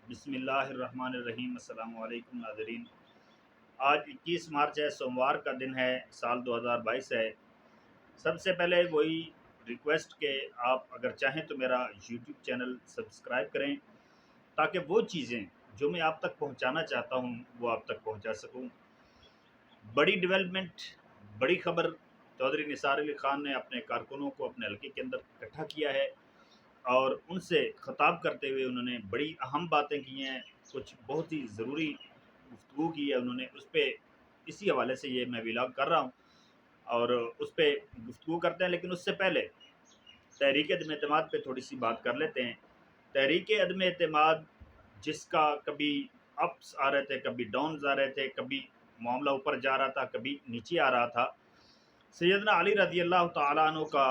بسم اللہ الرحمن الرحیم۔ السلام علیکم ناظرین۔ آج 21 مارچ ہے، سوموار کا دن ہے، سال 2022 ہے۔ سب سے پہلے وہی ریکویسٹ کہ آپ اگر چاہیں تو میرا یوٹیوب چینل سبسکرائب کریں تاکہ وہ چیزیں جو میں آپ تک پہنچانا چاہتا ہوں وہ آپ تک پہنچا سکوں۔ بڑی ڈیولپمنٹ، بڑی خبر، چودھری نثار علی خان نے اپنے کارکنوں کو اپنے حلقے کے اندر اکٹھا کیا ہے اور ان سے خطاب کرتے ہوئے انہوں نے بڑی اہم باتیں کی ہیں، کچھ بہت ہی ضروری گفتگو کی ہے انہوں نے، اس پہ اسی حوالے سے یہ میں ولاگ کر رہا ہوں اور اس پہ گفتگو کرتے ہیں۔ لیکن اس سے پہلے تحریک عدم اعتماد پہ تھوڑی سی بات کر لیتے ہیں۔ تحریک عدم اعتماد جس کا کبھی اپس آ رہے تھے، کبھی ڈاؤنز آ رہے تھے، کبھی معاملہ اوپر جا رہا تھا، کبھی نیچے آ رہا تھا، سیدنا علی رضی اللہ تعالیٰ عنہ کا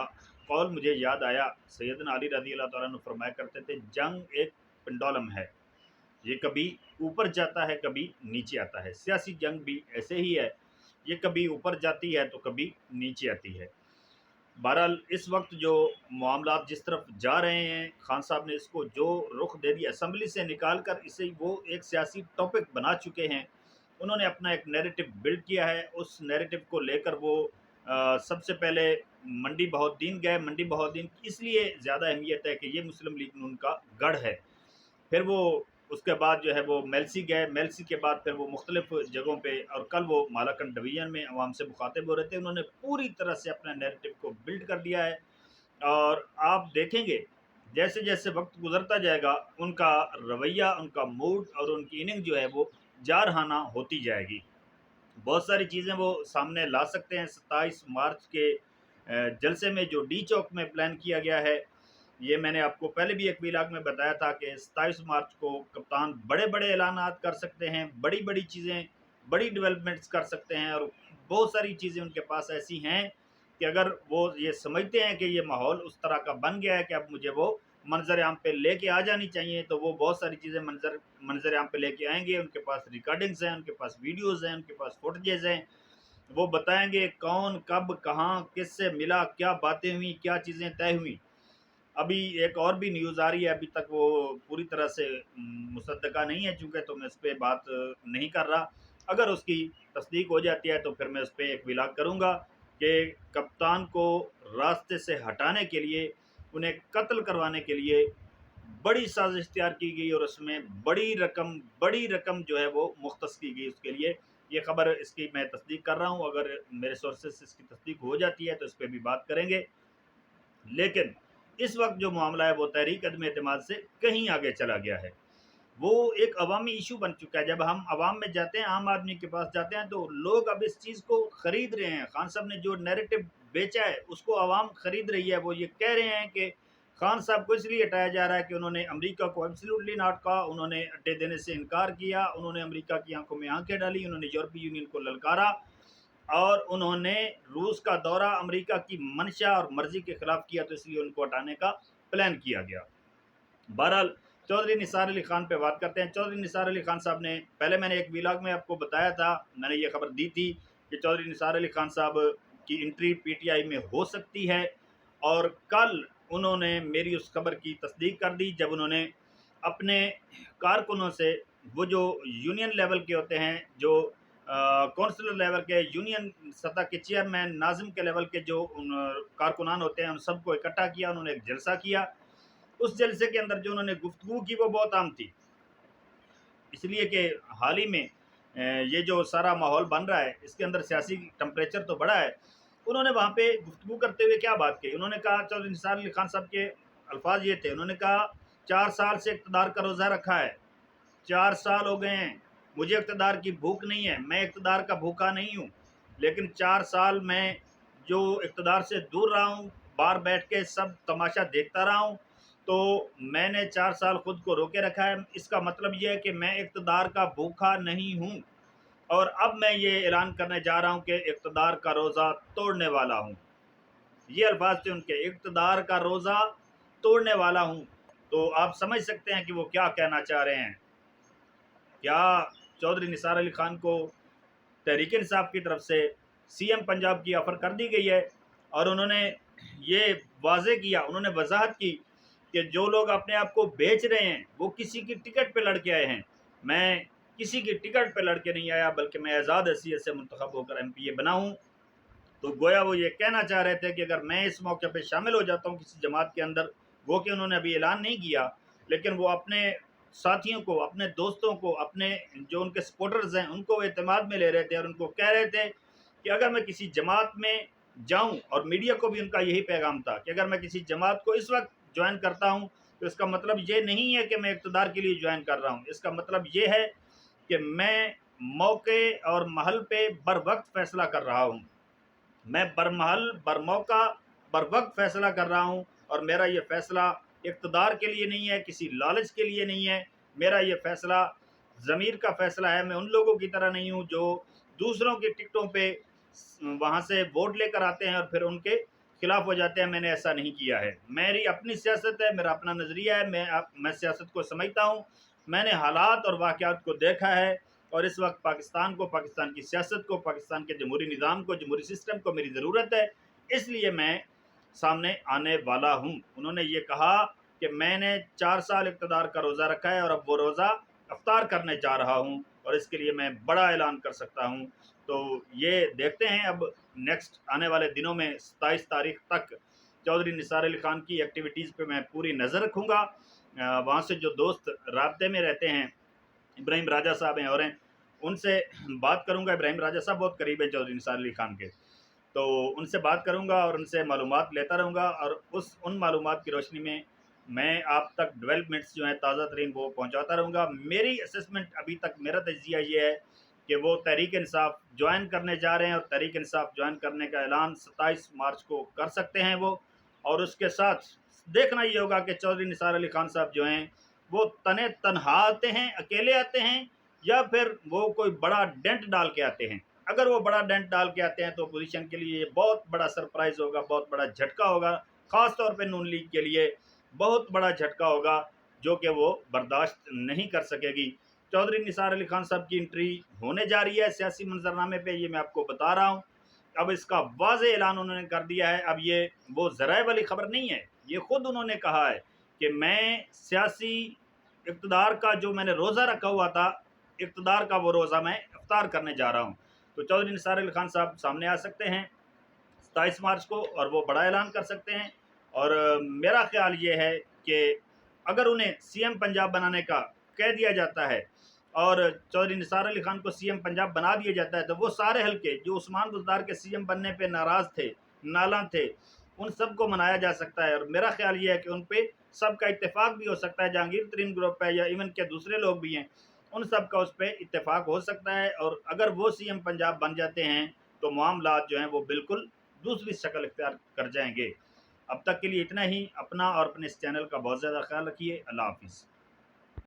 قول مجھے یاد آیا۔ سیدنا علی رضی اللہ تعالیٰ عنہ فرمایا کرتے تھے، جنگ ایک پنڈولم ہے، یہ کبھی اوپر جاتا ہے، کبھی نیچے آتا ہے۔ سیاسی جنگ بھی ایسے ہی ہے، یہ کبھی اوپر جاتی ہے تو کبھی نیچے آتی ہے۔ بہرحال اس وقت جو معاملات جس طرف جا رہے ہیں، خان صاحب نے اس کو جو رخ دے دیا، اسمبلی سے نکال کر اسے وہ ایک سیاسی ٹاپک بنا چکے ہیں۔ انہوں نے اپنا ایک نیریٹو بلڈ کیا ہے، اس نیریٹو کو لے کر وہ سب سے پہلے منڈی بہاؤالدین گئے۔ منڈی بہاؤالدین کی اس لیے زیادہ اہمیت ہے کہ یہ مسلم لیگ نون کا گڑھ ہے۔ پھر وہ اس کے بعد جو ہے وہ میلسی گئے، میلسی کے بعد پھر وہ مختلف جگہوں پہ، اور کل وہ مالاکنڈ ڈویژن میں عوام سے مخاطب ہو رہے تھے۔ انہوں نے پوری طرح سے اپنا نیریٹو کو بلڈ کر لیا ہے، اور آپ دیکھیں گے جیسے جیسے وقت گزرتا جائے گا ان کا رویہ، ان کا موڈ اور ان کی اننگ جو ہے وہ جارحانہ ہوتی جائے گی۔ بہت ساری چیزیں وہ سامنے لا سکتے ہیں۔ 27 مارچ کے جلسے میں جو ڈی چوک میں پلان کیا گیا ہے، یہ میں نے آپ کو پہلے بھی ایک ویلاگ میں بتایا تھا کہ 27 مارچ کو کپتان بڑے بڑے اعلانات کر سکتے ہیں، بڑی بڑی چیزیں، بڑی ڈیولپمنٹس کر سکتے ہیں، اور بہت ساری چیزیں ان کے پاس ایسی ہیں کہ اگر وہ یہ سمجھتے ہیں کہ یہ ماحول اس طرح کا بن گیا ہے کہ اب مجھے وہ منظر عام پہ لے کے آ جانی چاہیے، تو وہ بہت ساری چیزیں منظر عام پہ لے کے آئیں گے۔ ان کے پاس ریکارڈنگز ہیں، ان کے پاس ویڈیوز ہیں، ان کے پاس فوٹیجز ہیں۔ وہ بتائیں گے کون کب کہاں کس سے ملا، کیا باتیں ہوئیں، کیا چیزیں طے ہوئیں۔ ابھی ایک اور بھی نیوز آ رہی ہے، ابھی تک وہ پوری طرح سے مصدقہ نہیں ہے چونکہ، تو میں اس پہ بات نہیں کر رہا۔ اگر اس کی تصدیق ہو جاتی ہے تو پھر میں اس پہ ایک ولاگ کروں گا کہ کپتان کو راستے سے ہٹانے کے لیے، انہیں قتل کروانے کے لیے بڑی سازش تیار کی گئی، اور اس میں بڑی رقم جو ہے وہ مختص کی گئی اس کے لیے۔ یہ خبر اس کی میں تصدیق کر رہا ہوں، اگر میرے سورسز سے اس کی تصدیق ہو جاتی ہے تو اس پہ بھی بات کریں گے۔ لیکن اس وقت جو معاملہ ہے وہ تحریک عدم اعتماد سے کہیں آگے چلا گیا ہے، وہ ایک عوامی ایشو بن چکا ہے۔ جب ہم عوام میں جاتے ہیں، عام آدمی کے پاس جاتے ہیں، تو لوگ اب اس چیز کو خرید رہے ہیں۔ خان صاحب نے جو نیریٹو بیچا ہے اس کو عوام خرید رہی ہے۔ وہ یہ کہہ رہے ہیں کہ خان صاحب کو اس لیے ہٹایا جا رہا ہے کہ انہوں نے امریکہ کو ایبسلیوٹلی ناٹ کہا، انہوں نے اڈے دینے سے انکار کیا، انہوں نے امریکہ کی آنکھوں میں آنکھیں ڈالی، انہوں نے یورپی یونین کو للکارا، اور انہوں نے روس کا دورہ امریکہ کی منشا اور مرضی کے خلاف کیا، تو اس لیے ان کو ہٹانے کا پلان کیا گیا۔ بہرحال چودھری نثار علی خان پہ بات کرتے ہیں۔ چودھری نثار علی خان صاحب نے، پہلے میں نے ایک ویلاگ میں آپ کو بتایا تھا، میں نے یہ خبر دی تھی کہ چودھری نثار علی خان صاحب کی انٹری پی ٹی آئی میں ہو سکتی ہے، اور کل انہوں نے میری اس خبر کی تصدیق کر دی جب انہوں نے اپنے کارکنوں سے، وہ جو یونین لیول کے ہوتے ہیں، جو کونسلر لیول کے، یونین سطح کے چیئرمین، ناظم کے لیول کے جو کارکنان ہوتے ہیں، ان سب کو اکٹھا کیا، انہوں نے ایک جلسہ کیا۔ اس جلسے کے اندر جو انہوں نے گفتگو کی وہ بہت عام تھی، اس لیے کہ حال ہی میں یہ جو سارا ماحول بن رہا ہے اس کے اندر سیاسی ٹمپریچر تو بڑا ہے۔ انہوں نے وہاں پہ گفتگو کرتے ہوئے کیا بات کی؟ انہوں نے کہا، چودھری نثار علی خان صاحب کے الفاظ یہ تھے، انہوں نے کہا 4 سال سے اقتدار کا روزہ رکھا ہے، 4 سال ہو گئے ہیں، مجھے اقتدار کی بھوک نہیں ہے، میں اقتدار کا بھوکا نہیں ہوں، لیکن 4 سال میں جو اقتدار سے دور رہا ہوں، باہر بیٹھ کے سب تماشا دیکھتا رہا ہوں، تو میں نے 4 سال خود کو روکے رکھا ہے۔ اس کا مطلب یہ ہے کہ میں اقتدار کا بھوکا نہیں ہوں، اور اب میں یہ اعلان کرنے جا رہا ہوں کہ اقتدار کا روزہ توڑنے والا ہوں۔ یہ الفاظ تھے ان کے، اقتدار کا روزہ توڑنے والا ہوں۔ تو آپ سمجھ سکتے ہیں کہ وہ کیا کہنا چاہ رہے ہیں۔ کیا چودھری نثار علی خان کو تحریک انصاف کی طرف سے سی ایم پنجاب کی آفر کر دی گئی ہے، اور انہوں نے یہ واضح کیا، انہوں نے وضاحت کی کہ جو لوگ اپنے آپ کو بیچ رہے ہیں وہ کسی کی ٹکٹ پہ لڑ کے آئے ہیں. میں کسی کی ٹکٹ پہ لڑ کے نہیں آیا، بلکہ میں آزاد حیثیت سے منتخب ہو کر MP بنا ہوں. تو گویا وہ یہ کہنا چاہ رہے تھے کہ اگر میں اس موقع پہ شامل ہو جاتا ہوں کسی جماعت کے اندر، وہ کہ انہوں نے ابھی اعلان نہیں کیا، لیکن وہ اپنے ساتھیوں کو، اپنے دوستوں کو، اپنے جو ان کے سپورٹرز ہیں ان کو اعتماد میں لے رہے تھے اور ان کو کہہ رہے تھے کہ اگر میں کسی جماعت میں جاؤں، اور میڈیا کو بھی ان کا یہی پیغام تھا کہ اگر میں کسی جماعت کو اس وقت جوائن کرتا ہوں تو اس کا مطلب یہ نہیں ہے کہ میں اقتدار کے لیے جوائن کر رہا ہوں، اس کا مطلب یہ ہے کہ میں موقع اور محل پہ بر وقت فیصلہ کر رہا ہوں. میں برمحل برموقع بر وقت فیصلہ کر رہا ہوں، اور میرا یہ فیصلہ اقتدار کے لیے نہیں ہے، کسی لالچ کے لیے نہیں ہے. میرا یہ فیصلہ ضمیر کا فیصلہ ہے. میں ان لوگوں کی طرح نہیں ہوں جو دوسروں کی ٹکٹوں پہ وہاں سے ووٹ لے کر آتے ہیں اور پھر ان کے خلاف ہو جاتے ہیں. میں نے ایسا نہیں کیا ہے. میری اپنی سیاست ہے، میرا اپنا نظریہ ہے. میں سیاست کو سمجھتا ہوں. میں نے حالات اور واقعات کو دیکھا ہے، اور اس وقت پاکستان کو، پاکستان کی سیاست کو، پاکستان کے جمہوری نظام کو، جمہوری سسٹم کو میری ضرورت ہے، اس لیے میں سامنے آنے والا ہوں. انہوں نے یہ کہا کہ میں نے 4 سال اقتدار کا روزہ رکھا ہے اور اب وہ روزہ افطار کرنے جا رہا ہوں، اور اس کے لیے میں بڑا اعلان کر سکتا ہوں. تو یہ دیکھتے ہیں اب نیکسٹ آنے والے دنوں میں 27 تاریخ تک چودھری نثار علی خان کی ایکٹیویٹیز پہ میں پوری نظر رکھوں گا. وہاں سے جو دوست رابطے میں رہتے ہیں، ابراہیم راجہ صاحب ہیں اور ہیں، ان سے بات کروں گا. ابراہیم راجہ صاحب بہت قریب ہیں چودھری نثار علی خان کے، تو ان سے بات کروں گا اور ان سے معلومات لیتا رہوں گا، اور ان معلومات کی روشنی میں آپ تک ڈیولپمنٹس جو ہیں تازہ ترین وہ پہنچاتا رہوں گا. میری اسسمنٹ ابھی تک، میرا تجزیہ یہ ہے کہ وہ تحریک انصاف جوائن کرنے جا رہے ہیں، اور تحریک انصاف جوائن کرنے کا اعلان 27 مارچ کو کر سکتے ہیں وہ. اور اس کے ساتھ دیکھنا یہ ہوگا کہ چودھری نثار علی خان صاحب جو ہیں وہ تنہا آتے ہیں، اکیلے آتے ہیں، یا پھر وہ کوئی بڑا ڈنٹ ڈال کے آتے ہیں. اگر وہ بڑا ڈنٹ ڈال کے آتے ہیں تو اپوزیشن کے لیے یہ بہت بڑا سرپرائز ہوگا، بہت بڑا جھٹکا ہوگا، خاص طور پہ نون لیگ کے لیے بہت بڑا جھٹکا ہوگا جو کہ وہ برداشت نہیں کر سکے گی. چودھری نثار علی خان صاحب کی انٹری ہونے جا رہی ہے سیاسی منظرنامے پہ، یہ میں آپ کو بتا رہا ہوں. اب اس کا واضح اعلان انہوں نے کر دیا ہے. اب یہ وہ ذرائع والی خبر نہیں ہے، یہ خود انہوں نے کہا ہے کہ میں سیاسی اقتدار کا جو میں نے روزہ رکھا ہوا تھا، اقتدار کا وہ روزہ میں افطار کرنے جا رہا ہوں. تو چودھری نثار علی خان صاحب سامنے آ سکتے ہیں 27 مارچ کو، اور وہ بڑا اعلان کر سکتے ہیں. اور میرا خیال یہ ہے کہ اگر انہیں CM پنجاب بنانے کا کہہ دیا جاتا ہے اور چودھری نثار علی خان کو CM پنجاب بنا دیا جاتا ہے، تو وہ سارے حلقے جو عثمان بزدار کے CM بننے پہ ناراض تھے، نالاں تھے، ان سب کو منایا جا سکتا ہے. اور میرا خیال یہ ہے کہ ان پہ سب کا اتفاق بھی ہو سکتا ہے. جہانگیر ترین گروپ ہے یا ایون کے دوسرے لوگ بھی ہیں، ان سب کا اس پہ اتفاق ہو سکتا ہے. اور اگر وہ CM پنجاب بن جاتے ہیں تو معاملات جو ہیں وہ بالکل دوسری شکل اختیار کر جائیں گے. اب تک کے لیے اتنا ہی. اپنا اور اپنے اس چینل کا بہت زیادہ خیال رکھیے. اللہ حافظ.